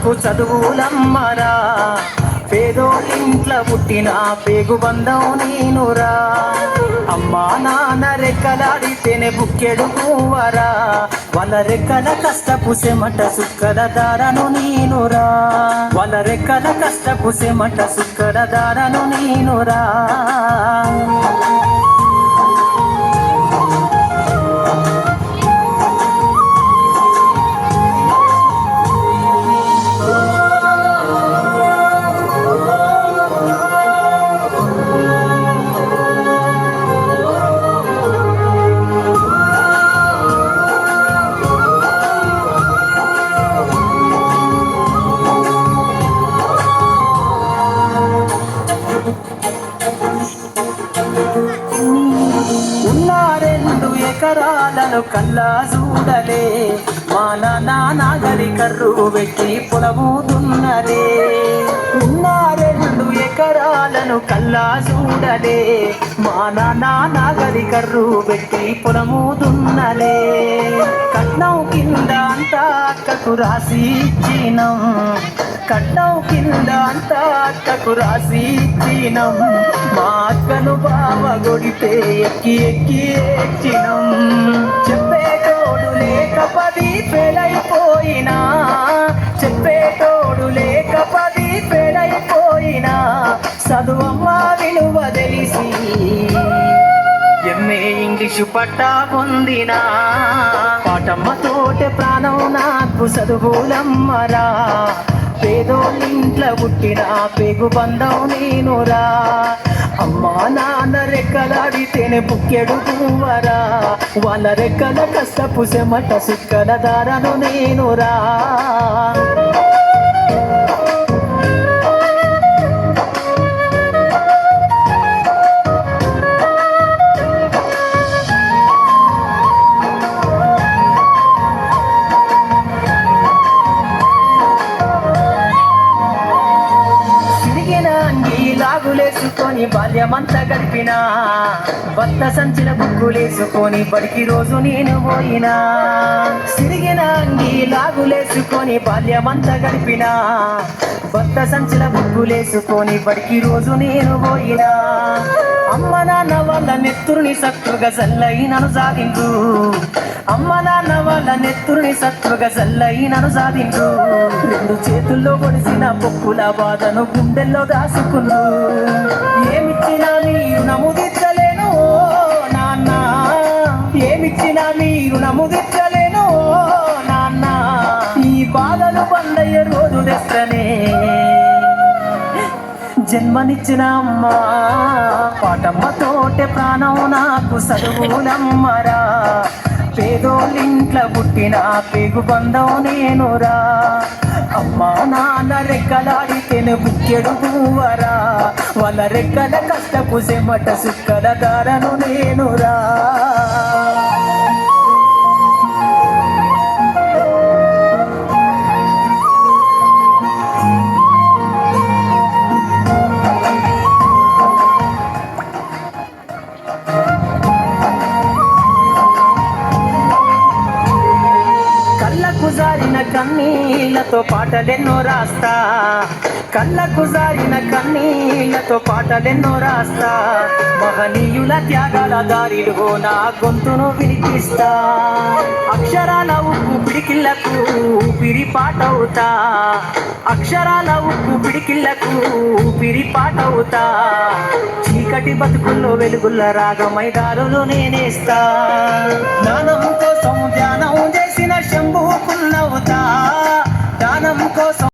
నాకు చదువులమ్మరా, పేదోళ్ళింట్లో పుట్టిన పేగు బంధం నేనురా. అమ్మా నాన్న రెక్కలాడితేనే బుక్కెడు పువ్వరా, వాళ్ళ రెక్కల కష్టపు సెమట సుక్కల దారను నేనురా, వాళ్ళ రెక్కల కష్టపు సెమట సుక్కల దారను నేనురా. ఎకరాలను కల్లా చూడలే, మా నాగలి కర్రు పెట్టి పొలము దున్నలే. ఉన్న 2 ఎకరాలను కల్లా చూడలే, మా నాగలి కర్రు పెట్టి పొలము దున్నలే. కట్నం కింద అంతా అక్కకు రాసి ఇచ్చినం, కట్నం కింద అంతా అక్కకు రాసి ఇచ్చినం. మా అక్కను బావ కొడితే ఎక్కి ఎక్కి ఎక్కినం. చెప్పేటోడు లేక 10 పెళ్ళైపోయినా, చెప్పేటోడు లేక 10 పెళ్ళైపోయినా, చదువమ్మ విలువ తెలిసి ఎంఏ ఇంగ్లీషు పట్టా పొందినా. పాటమ్మతోటే ప్రాణం నాకు చదువులమ్మరా, పేదోళ్ళింట్లో పుట్టిన పేగు బంధం నేనురా. అమ్మా నాన్న రెక్కలాడితేనే బుక్కెడు పువ్వరా, వాళ్ళ రెక్కల కష్టపు సెమట సుక్కల దారను నేనురా. లాగులేసుకొని బాల్యమంతా గడిపినా, భర్త సంచిన బుక్కులేసుకొని బడికి రోజు నేను పోయినా. సిరిగిన అంగి లాగులేసుకొని బాల్యమంతా గడిపినా, భర్త సంచిన బుక్కులేసుకొని బడికి రోజు నేను పోయినా. అమ్మ నాన్న వాళ్ళ నెత్తురుని సత్తుగా జల్లైనను సాధించు, అమ్మ నాన్న వాళ్ళ నెత్తురుని సత్తుగా జల్లైనను సాధించు. 2 చేతుల్లో పొడిసిన పొక్కుల బాధను గుండెల్లో దాసుకున్నా. ఏమిచ్చినా మీరు నముదిచ్చలేను నాన్న, ఏమిచ్చినా మీరు నముదిచ్చలేను నాన్న. ఈ బాధలు బందయ్యే రోజు తెస్తనే జన్మనిచ్చిన అమ్మ, పాటమ్మతోటే ప్రాణం నాకు చదువులమ్మరా, పేదోళ్ళింట్లో పుట్టిన పేగు బంధం నేనురా. అమ్మా నాన్న రెక్కలాడితేనే బుక్కెడు పువ్వరా, వాళ్ళ రెక్కల కష్టపు సెమట సుక్కల దారను నేనురా. కళ్ళకు జారిన కన్నీళ్లతో పాటలెన్నో రాస్తా, కళ్ళకు జారిన కన్నీళ్లతో పాటలెన్నో రాస్తా. మహనీయుల త్యాగాల దారిలో నా గొంతును వినిపిస్తా. అక్షరాల ఉక్కు పిడికిళ్లకు ఊపిరి పాటవుతా, అక్షరాల ఉక్కు పిడికిళ్లకు ఊపిరి పాటవుతా. చీకటి బతుకుల్లో వెలుగుల రాగమై దారులు నేనేస్తా. జ్ఞానం కోసం ధ్యానం చేసిన శంభుకున్నవుతా, దానం కోసం